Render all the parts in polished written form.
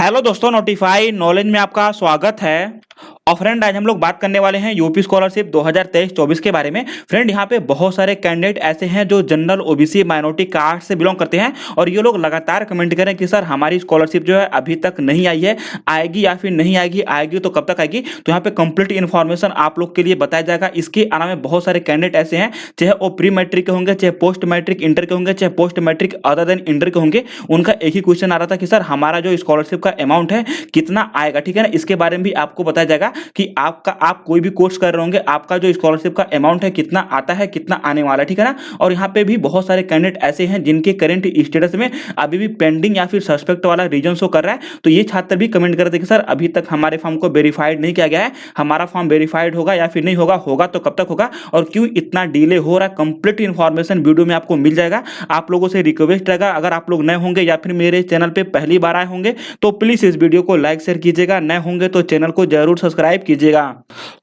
Hello दोस्तों, notify knowledge में आपका स्वागत है। और फ्रेंड, आज हम लोग बात करने वाले हैं यूपी स्कॉलरशिप 2023-24 के बारे में। फ्रेंड, यहाँ पे बहुत सारे कैंडिडेट ऐसे हैं जो जनरल, ओबीसी, माइनॉरिटी कास्ट से बिलोंग करते हैं और ये लोग लगातार कमेंट करें कि सर हमारी स्कॉलरशिप जो है अभी तक नहीं आई है, आएगी या फिर नहीं आएगी, आएगी तो कब तक आएगी। तो यहाँ पे कंप्लीट इन्फॉर्मेशन आप लोग के लिए बताया जाएगा। इसके अलावा बहुत सारे कैंडिडेट ऐसे हैं, चाहे वो प्री मैट्रिक के होंगे, चाहे पोस्ट मैट्रिक इंटर के होंगे, चाहे post matric other than inter के होंगे, उनका एक ही क्वेश्चन आ रहा था कि सर हमारा जो स्कॉलरशिप का अमाउंट है कितना आएगा। ठीक है ना, इसके बारे में भी आपको बताया जाएगा कि आप कोई भी कोर्स कर रहे होंगे, आपका जो स्कॉलरशिप का अमाउंट है कितना आता है, कितना आने वाला है। ठीक है ना, और यहाँ पे भी बहुत सारे कैंडिडेट ऐसे हैं जिनके करंट स्टेटस में अभी भी पेंडिंग या फिर सस्पेक्ट वाला रीजन शो कर रहा है। तो ये छात्र भी कमेंट कर रहे थे कि सर अभी तक हमारे फॉर्म को वेरीफाइड नहीं किया गया है, हमारा फॉर्म वेरीफाइड होगा या फिर नहीं होगा, होगा तो कब तक होगा और क्यों इतना डिले हो रहा है। कंप्लीट इन्फॉर्मेशन वीडियो में आपको मिल जाएगा। आप लोगों से रिक्वेस्ट रहेगा, अगर आप लोग नए होंगे या फिर मेरे चैनल पे पहली बार आए होंगे तो प्लीज इस वीडियो को लाइक शेयर कीजिएगा, नए होंगे तो चैनल को जरूर सब्सक्राइब कीजिएगा।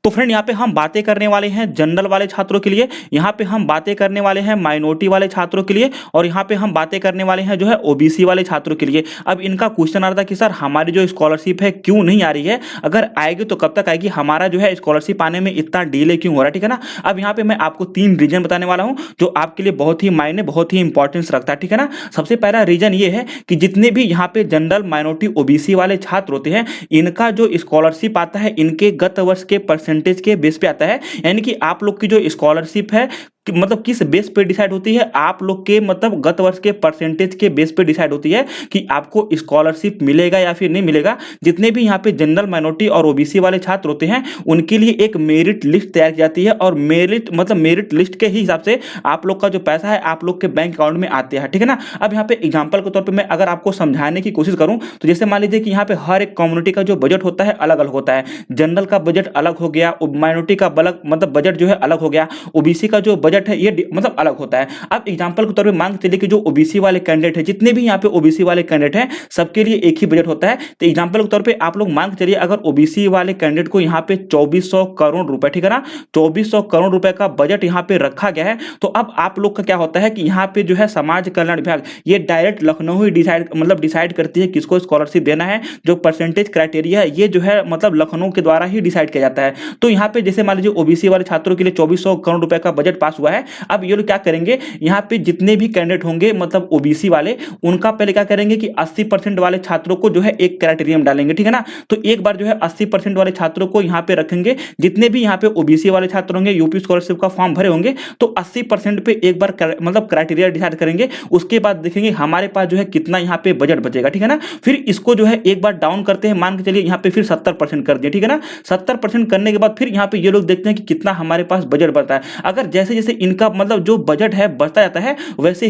तो फ्रेंड, यहाँ पे हम बातें करने वाले हैं जनरल वाले छात्रों के लिए, यहाँ पे हम बातें करने वाले हैं माइनॉरिटी वाले छात्रों के लिए और यहाँ पे हम बातें करने वाले हैं जो है ओबीसी वाले छात्रों के लिए। अब इनका क्वेश्चन आ रहा था कि सर हमारी जो स्कॉलरशिप है क्यों नहीं आ रही है, अगर आएगी तो कब तक आएगी, हमारा जो है स्कॉलरशिप आने में इतना डिले क्यों हो रहा है। ठीक है ना, अब यहाँ पे मैं आपको 3 रीजन बताने वाला हूँ जो आपके लिए बहुत ही मायने, बहुत ही इंपॉर्टेंस रखता है। ठीक है ना, सबसे पहला रीजन ये है कि जितने भी यहाँ पे जनरल, माइनॉरिटी, ओबीसी वाले छात्र होते हैं, इनका जो स्कॉलरशिप आता है इनके गत वर्ष के परसेंटेज के बेस पे आता है। यानी कि आप लोग की जो स्कॉलरशिप है मतलब किस बेस पे डिसाइड होती है, आप लोग के मतलब गत वर्ष के परसेंटेज के बेस पे डिसाइड होती है कि आपको स्कॉलरशिप मिलेगा या फिर नहीं मिलेगा। जितने भी यहाँ पे जनरल, माइनॉरिटी और ओबीसी वाले छात्र होते हैं उनके लिए एक मेरिट लिस्ट तैयार की जाती है और मेरिट लिस्ट के ही हिसाब से आप लोग का जो पैसा है आप लोग के बैंक अकाउंट में आते हैं। ठीक है ना, अब यहाँ पे एग्जाम्पल के तौर पर मैं अगर आपको समझाने की कोशिश करूँ तो जैसे मान लीजिए कि यहाँ पे हर एक कम्युनिटी का जो बजट होता है अलग अलग होता है। जनरल का बजट अलग हो गया, माइनॉरिटी का बजट जो है अलग हो गया, ओबीसी का जो बजट है ये मतलब अलग होता है। अब एग्जांपल के तौर पे मान के चलिए कि जो ओबीसी वाले कैंडिडेट है, जितने भी यहाँ पे ओबीसी वाले कैंडिडेट हैं सबके लिए एक ही बजट होता है। तो एग्जांपल के तौर पे आप लोग मान के चलिए अगर ओबीसी वाले कैंडिडेट को यहाँ पे 2400 करोड़ रुपए, ठीक है ना, 2400 करोड़ रुपए का बजट यहाँ पे रखा गया है। तो अब आप लोग का क्या होता है कि यहाँ पे जो है समाज कल्याण विभाग ये डायरेक्ट लखनऊ ही डिसाइड करती है किसको स्कॉलरशिप देना है। जो परसेंटेज क्राइटेरिया है ये जो है मतलब लखनऊ के द्वारा ही डिसाइड किया जाता है। तो यहाँ पे जैसे मान लीजिए ओबीसी वाले छात्रों के लिए 2400 करोड़ रुपए का बजट पास हुआ है। अब ये लोग क्या करेंगे, यहाँ पे जितने भी कैंडिडेट होंगे मतलब ओबीसी वाले, उनका पहले क्या करेंगे कि 80% वाले छात्रों को जो है एक क्राइटेरियम डालेंगे। ठीक है ना, तो एक बार जो है 80% वाले छात्रों को यहाँ पे रखेंगे। जितने भी यहाँ पे ओबीसी वाले छात्र होंगे, यूपी स्कॉलरशिप का फॉर्म भरे होंगे, तो 80% पे एक बार मतलब क्राइटेरिया डिसाइड करेंगे। उसके बाद देखेंगे हमारे पास जो है कितना यहाँ पे बजट बचेगा। ठीक है ना, फिर इसको जो है एक बार डाउन करते हैं, मान के चलिए यहाँ पे फिर 70% कर दिए। ठीक है ना, 70% करने के बाद फिर यहाँ पे ये लोग देखते हैं कि कितना हमारे पास बजट बढ़ता है। अगर जैसे जैसे इनका मतलब जो बजट है बढ़ता जाता है वैसे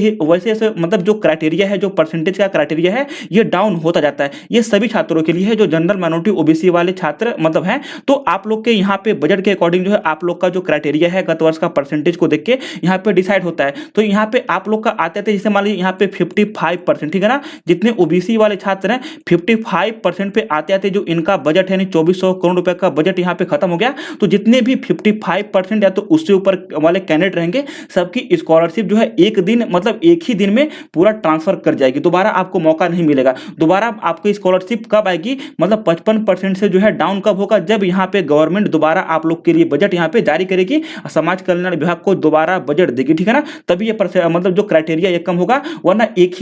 मतलब जो क्राइटेरिया है, जो परसेंटेज का क्राइटेरिया है ये डाउन होता जाता है। ये सभी छात्रों के लिए है जो जनरल, माइनॉरिटी, ओबीसी वाले छात्र मतलब हैं। तो आप लोग के यहाँ पे बजट के अकॉर्डिंग जो है आप लोग का जो क्राइटेरिया है गत वर्ष का परसेंटेज को देख के यहाँ पे डिसाइड होता है। तो यहाँ पे आप लोग का आते थे, जैसे मान लीजिए यहाँ पे 55%, ठीक है ना, जितने ओबीसी वाले छात्र हैं 55% पे आते आते जो इनका बजट है 2400 करोड़ रुपए का बजट यहाँ पे खत्म हो गया। तो जितने भी 55% या तो उससे ऊपर वाले कैंडिडेट रहेंगे सबकी स्कॉलरशिप जो है एक दिन मतलब एक ही दिन में पूरा ट्रांसफर कर जाएगी। दोबारा आपको मौका नहीं मिलेगा। दोबारा आपकी स्कॉलरशिप कब आएगी, मतलब 55% से जो है डाउन कब होगा, जब यहाँ पे गवर्नमेंट दोबारा आप लोग के लिए बजट यहाँ पे जारी करेगी, समाज कल्याण विभाग को दोबारा बजट देगी। ठीक है ना, तभी ये मतलब जो क्राइटेरिया ये कम होगा, वरना एक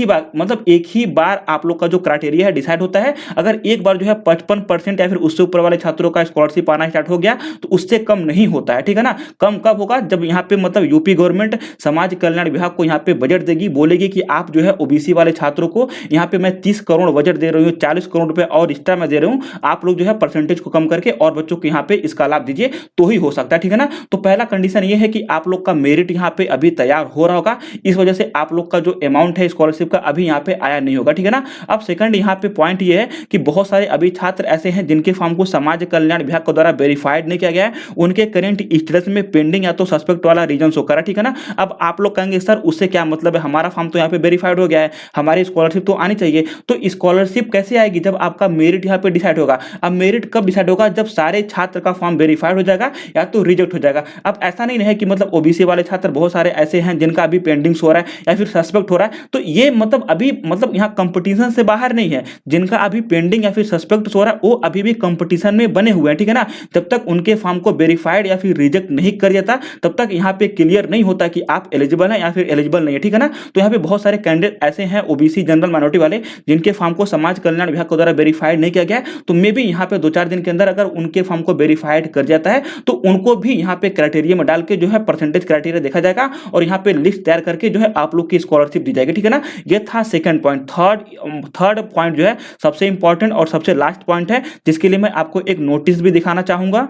ही बार आप लोग का जो क्राइटेरिया है डिसाइड होता है। अगर एक बार जो है 55% या फिर उससे ऊपर वाले छात्रों का स्कॉलरशिप आना स्टार्ट हो गया तो उससे कम नहीं होता है। ठीक है ना, कम कब होगा, जब यहाँ पे मतलब यूपी गवर्नमेंट समाज कल्याण विभाग को यहाँ पे बजट देगी, बोलेगी कि आप जो है ओबीसी वाले छात्रों को यहाँ पे मैं 30 करोड़ बजट दे रही हूँ, 40 करोड़ रुपए और एक्स्ट्रा मैं दे रहा हूँ, आप लोग जो है परसेंटेज को कम करके और बच्चों को यहाँ पे इसका लाभ दीजिए, तो ही हो सकता है। ठीक है ना, तो पहला कंडीशन ये है कि आप लोग का मेरिट यहाँ पे अभी तैयार हो रहा होगा, इस वजह से आप लोग का जो अमाउंट है स्कॉलरशिप का अभी यहाँ पे आया नहीं होगा। ठीक है ना, अब सेकंड यहाँ पे पॉइंट ये है कि बहुत सारे अभी छात्र ऐसे हैं जिनके फॉर्म को समाज कल्याण विभाग के द्वारा वेरीफाइड नहीं किया गया है, उनके करेंट स्टेटस में पेंडिंग या तो सस्पेक्ट वाला रीजन कंफ्यूजन शो कर रहा है, ठीक है ना। अब आप लोग कहेंगे सर उससे क्या मतलब है, हमारा फॉर्म तो यहाँ पे वेरीफाइड हो गया है, हमारी स्कॉलरशिप तो आनी चाहिए। तो स्कॉलरशिप कैसे आएगी, जब आपका मेरिट यहाँ पे डिसाइड होगा। अब मेरिट कब डिसाइड होगा, जब सारे छात्र का फॉर्म वेरीफाइड हो जाएगा या तो रिजेक्ट हो जाएगा। अब ऐसा नहीं है कि मतलब ओबीसी वाले छात्र बहुत सारे ऐसे हैं जिनका अभी पेंडिंग हो रहा है या फिर सस्पेक्ट हो रहा है, तो ये मतलब अभी मतलब यहाँ कंपटीशन से बाहर नहीं है। जिनका अभी पेंडिंग या फिर सस्पेक्ट हो रहा है वो अभी भी कंपटीशन में बने हुए हैं, ठीक है ना। जब तक उनके फॉर्म को वेरीफाइड या फिर रिजेक्ट नहीं कर जाता तब तक यहाँ पे क्लियर नहीं होता कि आप एलिजिबल हैं या फिर एलिजिबल नहीं है, ठीक है ना। तो यहाँ पे बहुत सारे कैंडिडेट ऐसे हैं ओबीसी जनरल माइनॉरिटी वाले जिनके फॉर्म को समाज कल्याण विभाग के द्वारा वेरीफाइड नहीं किया गया, तो मे भी यहाँ पे 2-4 दिन के अंदर अगर उनके फॉर्म को वेरीफाइड कर जाता है तो उनको भी यहाँ पे क्राइटेरिया में डाल के जो है परसेंटेज क्राइटेरिया देखा जाएगा और यहाँ पे लिस्ट तैयार करके जो है आप लोग की स्कॉलरशिप दी जाएगी, ठीक है ना। ये था सेकंड पॉइंट। थर्ड पॉइंट जो है सबसे इंपॉर्टेंट और सबसे लास्ट पॉइंट है, जिसके लिए मैं आपको एक नोटिस भी दिखाना चाहूंगा।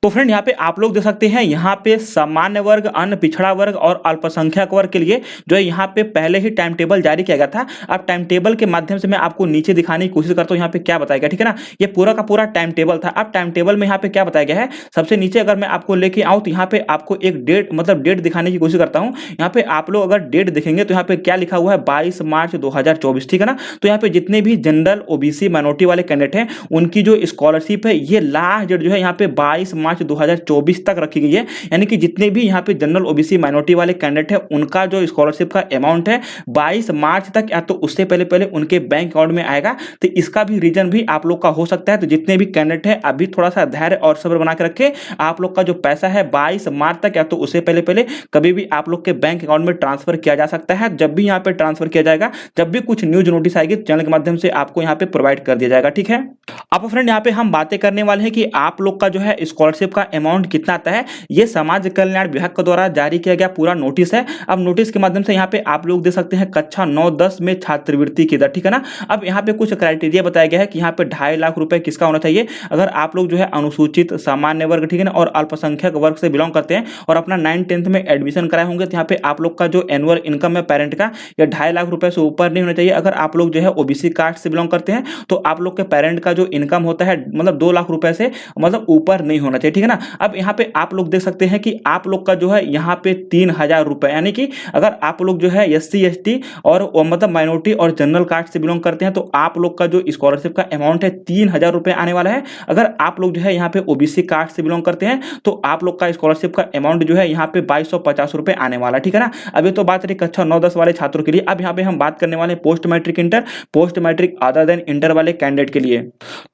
तो फ्रेंड यहाँ पे आप लोग देख सकते हैं, यहाँ पे सामान्य वर्ग, अन्य पिछड़ा वर्ग और अल्पसंख्यक वर्ग के लिए जो है यहाँ पे पहले ही टाइम टेबल जारी किया गया था। अब टाइम टेबल के माध्यम से मैं आपको नीचे दिखाने की कोशिश करता हूँ यहाँ पे क्या बताया गया, ठीक है ना। ये पूरा का पूरा टाइम टेबल था। अब टाइम टेबल में यहाँ पे क्या बताया गया है, सबसे नीचे अगर मैं आपको लेके आऊँ तो यहाँ पे आपको एक डेट मतलब डेट दिखाने की कोशिश करता हूँ। यहाँ पे आप लोग अगर डेट देखेंगे तो यहाँ पे क्या लिखा हुआ है, 22 मार्च 2024, ठीक है ना। तो यहाँ पे जितने भी जनरल ओबीसी माइनॉरिटी वाले कैंडिडेट हैं उनकी जो स्कॉलरशिप है ये लास्ट डेट जो है यहाँ पे 22 मार्च 2024 तक रखी गई है। यानी कि जितने भी यहाँ पे जनरल ओबीसी माइनॉरिटी वाले कैंडिडेट हैं उनका जो स्कॉलरशिप का अमाउंट है 22 मार्च तक या तो उससे पहले पहले उनके बैंक अकाउंट में आएगा। तो इसका भी रीजन भी आप लोग का हो सकता है। तो जितने भी कैंडिडेट हैं अभी थोड़ा सा धैर्य और सब्र बना के रखे, आप लोग का जो पैसा है 22 मार्च तक या तो उससे पहले पहले कभी भी आप लोग के बैंक अकाउंट में ट्रांसफर किया जा सकता है। जब भी यहाँ पे ट्रांसफर किया जाएगा, जब भी कुछ न्यूज नोटिस आएगी चैनल के माध्यम से आपको यहाँ पे प्रोवाइड कर दिया जाएगा, ठीक है। अब फ्रेंड यहाँ पे हम बातें करने वाले हैं कि आप लोग का जो है स्कॉलरशिप का अमाउंट कितना आता है। ये समाज कल्याण विभाग के द्वारा जारी किया गया पूरा नोटिस है। अब नोटिस के माध्यम से यहाँ पे आप लोग देख सकते हैं कक्षा 9-10 में छात्रवृत्ति की दर, ठीक है ना। अब यहाँ पे कुछ क्राइटेरिया बताया गया है कि यहाँ पे 2.5 लाख रुपए किसका होना चाहिए, अगर आप लोग जो है अनुसूचित सामान्य वर्ग, ठीक है ना, और अल्पसंख्यक वर्ग से बिलोंग करते हैं और अपना 9-10th में एडमिशन कराए होंगे तो यहाँ पे आप लोग का जो एनुअल इनकम है पेरेंट का या 2.5 लाख रुपए से ऊपर नहीं होना चाहिए। अगर आप लोग जो है ओबीसी कास्ट से बिलोंग करते हैं तो आप लोग के पेरेंट का जो इनकम होता है मतलब 2 लाख रुपए से मतलब ऊपर नहीं होना चाहिए, ठीक है ना। अब यहाँ पे आप लोग देख सकते हैं कि आप लोग का जो है यहाँ पे 3,000 रुपए, यानी कि अगर आप लोग जो है SC ST और मतलब माइनॉरिटी और जनरल कास्ट से बिलोंग करते हैं तो आप लोग का जो स्कॉलरशिप का अमाउंट है 3,000 रुपए आने वाला है। अगर आप लोग जो है यहाँ पे ओबीसी कास्ट से बिलोंग करते हैं तो आप लोग का स्कॉलरशिप का अमाउंट जो है यहाँ पे 2250 रुपए आने वाला, ठीक है ना। अभी तो बात रही कक्षा 9-10 वाले छात्रों के लिए। अब यहाँ पे हम बात करने वाले post matric inter, post matric other than inter वाले कैंडिडेट के लिए।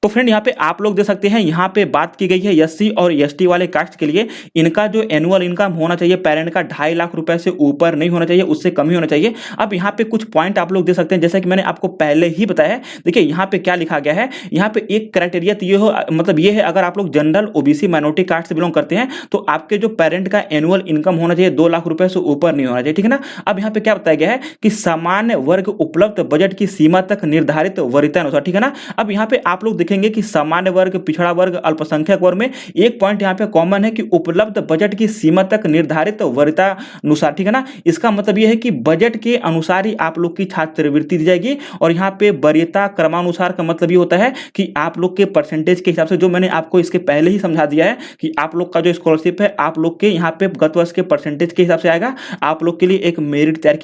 तो फ्रेंड यहाँ पे आप लोग देख सकते हैं, यहाँ पे बात की गई है SC और ST वाले कास्ट के लिए इनका जो एनुअल इनकम होना चाहिए पेरेंट का 2.5 लाख रुपए से ऊपर नहीं होना चाहिए, उससे कम ही होना चाहिए। अब यहाँ पे कुछ पॉइंट आप लोग देख सकते हैं, जैसा कि मैंने आपको पहले ही बताया है। देखिए यहाँ पे क्या लिखा गया है, यहाँ पे एक क्राइटेरिया तो ये हो मतलब ये है, अगर आप लोग जनरल ओबीसी माइनॉरिटी कास्ट से बिलोंग करते हैं तो आपके जो पेरेंट का एनुअल इनकम होना चाहिए 2 लाख रुपए से ऊपर नहीं होना चाहिए, ठीक है ना। अब यहाँ पे क्या बताया गया है कि सामान्य वर्ग उपलब्ध बजट की सीमा तक निर्धारित वरीयता अनुसार, ठीक है ना। अब यहाँ पे आप लोग देखेंगे कि सामान्य वर्ग, पिछड़ा वर्ग, अल्पसंख्यक वर्ग में एक पॉइंट यहाँ पे कॉमन है कि उपलब्ध बजट की सीमा तक निर्धारित वरीयता अनुसार, ठीक है ना। इसका मतलब यह है कि बजट के अनुसार ही आप लोग की छात्रवृत्ति दी जाएगी। और यहाँ पे वरीयता क्रमानुसार का मतलब ये होता है कि आप लोग के परसेंटेज के हिसाब से, जो मैंने आपको इसके पहले ही समझा दिया है कि आप लोग का जो स्कॉलरशिप है आप लोग के यहाँ पे गत वर्ष के परसेंटेज के हिसाब से आएगा। आप लोग के लिए एक मेरिट तैयार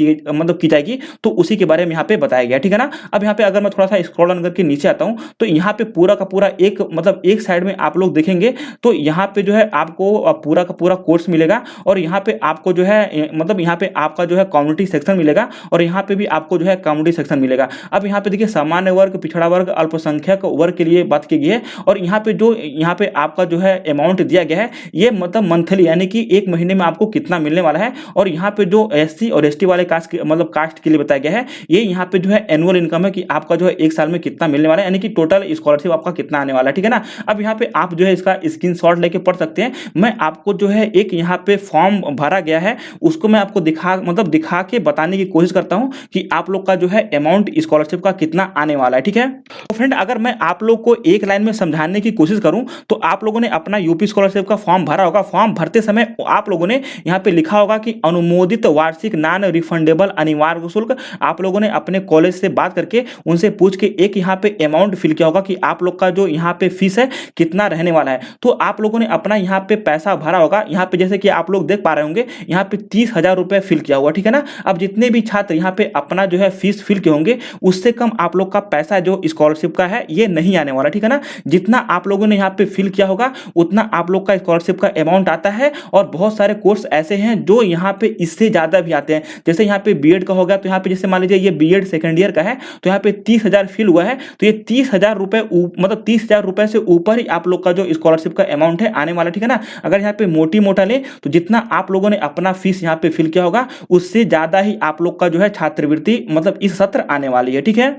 की जाएगी, तो उसी के बारे में यहाँ पे बताया गया, ठीक है ना। अब यहाँ पे अगर मैं थोड़ा सा स्क्रॉल डाउन करके नीचे आता हूँ तो यहाँ पे पूरा का पूरा एक मतलब एक साइड में आप लोग देखेंगे तो यहाँ पे जो है आपको पूरा का पूरा कोर्स मिलेगा और यहाँ पे आपको जो है मतलब यहाँ पे आपका जो है कम्युनिटी सेक्शन मिलेगा और यहाँ पे भी आपको जो है कम्युनिटी सेक्शन मिलेगा। अब यहाँ पे देखिए सामान्य वर्ग, पिछड़ा वर्ग, अल्पसंख्यक वर्ग के लिए बात की गई है और यहाँ पे जो यहाँ पे आपका जो है अमाउंट दिया गया है ये मतलब मंथली, यानी कि एक महीने में आपको कितना मिलने वाला है। और यहाँ पे जो SC और ST वाले कास्ट मतलब कास्ट के लिए बताया गया है, ये यहाँ पे जो है एनुअल इनकम है कि आपका जो है एक साल में कितना मिलने वाला है, यानी कि टोटल स्कॉलरशिप आपका कितना आने वाला है, ठीक है ना। अब यहाँ पे आप जो है इसका स्क्रीनशॉट लेके पढ़ सकते हैं। मैं आपको जो है एक यहाँ पे फॉर्म भरा गया है उसको मैं आपको दिखा के बताने की कोशिश करता हूँ कि आप लोग का जो है अमाउंट स्कॉलरशिप का कितना आने वाला है, ठीक है। तो फ्रेंड अगर मैं आप लोग को एक लाइन में समझाने की कोशिश करूं तो आप लोगों ने अपना यूपी स्कॉलरशिप का फॉर्म भरा होगा। फॉर्म भरते समय आप लोगों ने यहाँ पे लिखा होगा कि अनुमोदित वार्षिक नॉन रिफंडेबल अनिवार्य शुल्क, आप लोगों ने अपने कॉलेज से बात करके उनसे पूछ के एक यहाँ पे अमाउंट फिल किया होगा कि आप लोग का जो यहाँ पे फीस है कितना रहने वाला है। तो आप लोगों ने अपना यहाँ पे पैसा भरा होगा। यहाँ पे जैसे कि आप लोग देख देख पा रहे होंगे यहाँ पे 30,000 रुपए फिल किया हुआ, ठीक है ना। अब जितने भी छात्र यहाँ पे अपना जो है फीस फिल किए होंगे उससे कम आप लोग का पैसा जो स्कॉलरशिप का है ये नहीं आने वाला, ठीक है ना। जितना आप लोगों ने यहाँ पे फिल किया होगा उतना आप लोग का स्कॉलरशिप का अमाउंट आता है। और बहुत सारे कोर्स ऐसे हैं जो यहाँ पे इससे ज्यादा भी आते हैं, जैसे यहाँ पे बीएड का होगा तो यहाँ पे जैसे मान लीजिए ये बीएड सेकंड ईयर का है तो यहाँ पे 30,000 फिल हुआ है, तो ये 30,000 रुपए मतलब 30,000 रुपए से ऊपर ही आप लोग का जो स्कॉलरशिप का अमाउंट है आने वाला, ठीक है ना। अगर यहाँ पे मोटी मोटा ले तो जितना आप लोगों ने अपना फीस यहाँ पे फिल किया होगा उससे ज्यादा ही आप लोग का जो है छात्रवृत्ति मतलब इस सत्र आने वाली है, ठीक है।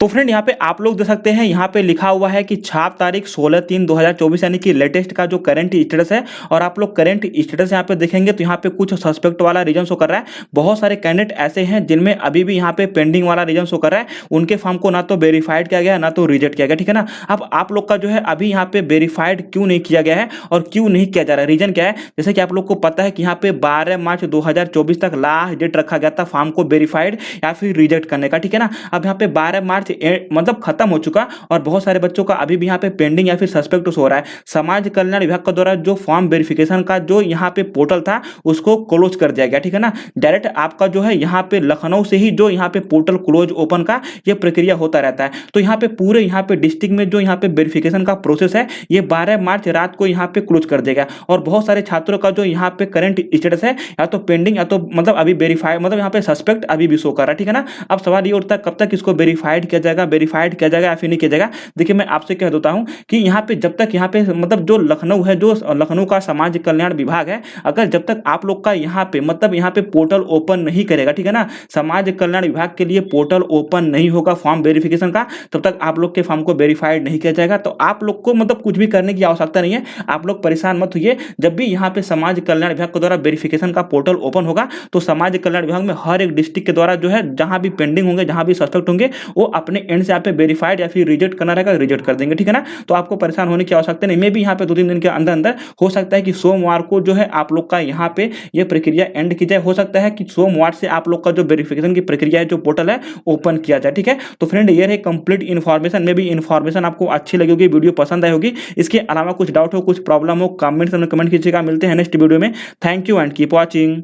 तो फ्रेंड यहाँ पे आप लोग देख सकते हैं यहाँ पे लिखा हुआ है कि छाप तारीख 16/3/2024 यानी कि लेटेस्ट का जो करंट स्टेटस है। और आप लोग करंट स्टेटस यहाँ पे देखेंगे तो यहाँ पे कुछ सस्पेक्ट वाला रीजन शो कर रहा है। बहुत सारे कैंडिडेट ऐसे हैं जिनमें अभी भी यहाँ पे पेंडिंग वाला रीजन शो कर रहा है, उनके फॉर्म को ना तो वेरीफाइड किया गया ना तो रिजेक्ट किया गया, ठीक है ना। अब आप लोग का जो है अभी यहाँ पे वेरीफाइड क्यों नहीं किया गया है और क्यों नहीं किया जा रहा है, रीजन क्या है। जैसे कि आप लोग को पता है कि यहाँ पे 12 मार्च 2024 तक लास्ट डेट रखा गया था फॉर्म को वेरीफाइड या फिर रिजेक्ट करने का, ठीक है ना। अब यहाँ पे 12 मार्च मतलब खत्म हो चुका और बहुत सारे बच्चों का अभी भी यहाँ पे पेंडिंग या फिर सस्पेक्ट हो रहा है। समाज कल्याण विभाग के द्वारा जो फॉर्म वेरिफिकेशन का जो यहाँ पे पोर्टल था उसको क्लोज कर दिया गया, ठीक है ना। डायरेक्ट आपका जो है यहाँ पे लखनऊ से ही जो यहाँ पे पोर्टल क्लोज ओपन का ये प्रक्रिया होता रहता है। तो यहाँ पे पूरे यहाँ पे डिस्ट्रिक्ट में जो यहाँ पे वेरिफिकेशन का प्रोसेस है ये 12 मार्च रात को यहाँ पे क्लोज कर देगा। और बहुत सारे छात्रों का जो यहाँ पे करंट स्टेटस है या तो पेंडिंग या तो मतलब अभी वेरीफाई मतलब यहाँ पे सस्पेक्ट अभी भी शो कर रहा है, ठीक है ना। अब सवाल ये उठता है कब तक इसको वेरीफाइड किया जाएगा या फिर नहीं किया जाएगा। देखिए मैं आपसे कह देता हूं कि यहाँ पे जब तक यहाँ पे मतलब जो लखनऊ है जो लखनऊ का समाज कल्याण विभाग है, अगर जब तक आप लोग का यहाँ पे मतलब यहाँ पे पोर्टल ओपन नहीं करेगा, ठीक है ना, समाज कल्याण विभाग के लिए पोर्टल ओपन नहीं होगा फॉर्म वेरिफिकेशन का, तब तक आप लोग के फॉर्म को वेरीफाइड नहीं किया जाएगा। तो आप लोग को मतलब कुछ भी करने की आवश्यकता नहीं है, आप लोग परेशान मत होइए। जब भी यहाँ पे समाज कल्याण विभाग के द्वारा वेरिफिकेशन का पोर्टल ओपन होगा तो समाज कल्याण विभाग में हर एक डिस्ट्रिक्ट के द्वारा जो है जहां भी पेंडिंग होंगे जहां भी सस्पेक्ट होंगे वो अपने एंड से यहाँ पे वेरीफाइड या फिर रिजेक्ट करना रहेगा, रिजेक्ट कर देंगे, ठीक है ना। तो आपको परेशान होने की आवश्यकता नहीं। मैं भी यहाँ पे 2-3 दिन के अंदर अंदर हो सकता है कि सोमवार को जो है आप लोग का यहाँ पे ये प्रक्रिया एंड की जाए। हो सकता है कि सोमवार से आप लोग का जो वेरिफिकेशन की प्रक्रिया है जो पोर्टल है ओपन किया जाए, ठीक है। तो फ्रेंड ये रही कंप्लीट इन्फॉर्मेशन। में भी इन्फॉर्मेशन आपको अच्छी लगी होगी, वीडियो पसंद आई होगी। इसके अलावा कुछ डाउट हो कुछ प्रॉब्लम हो कमेंट कीजिएगा। मिलते हैं नेक्स्ट वीडियो में। Thank you and keep watching.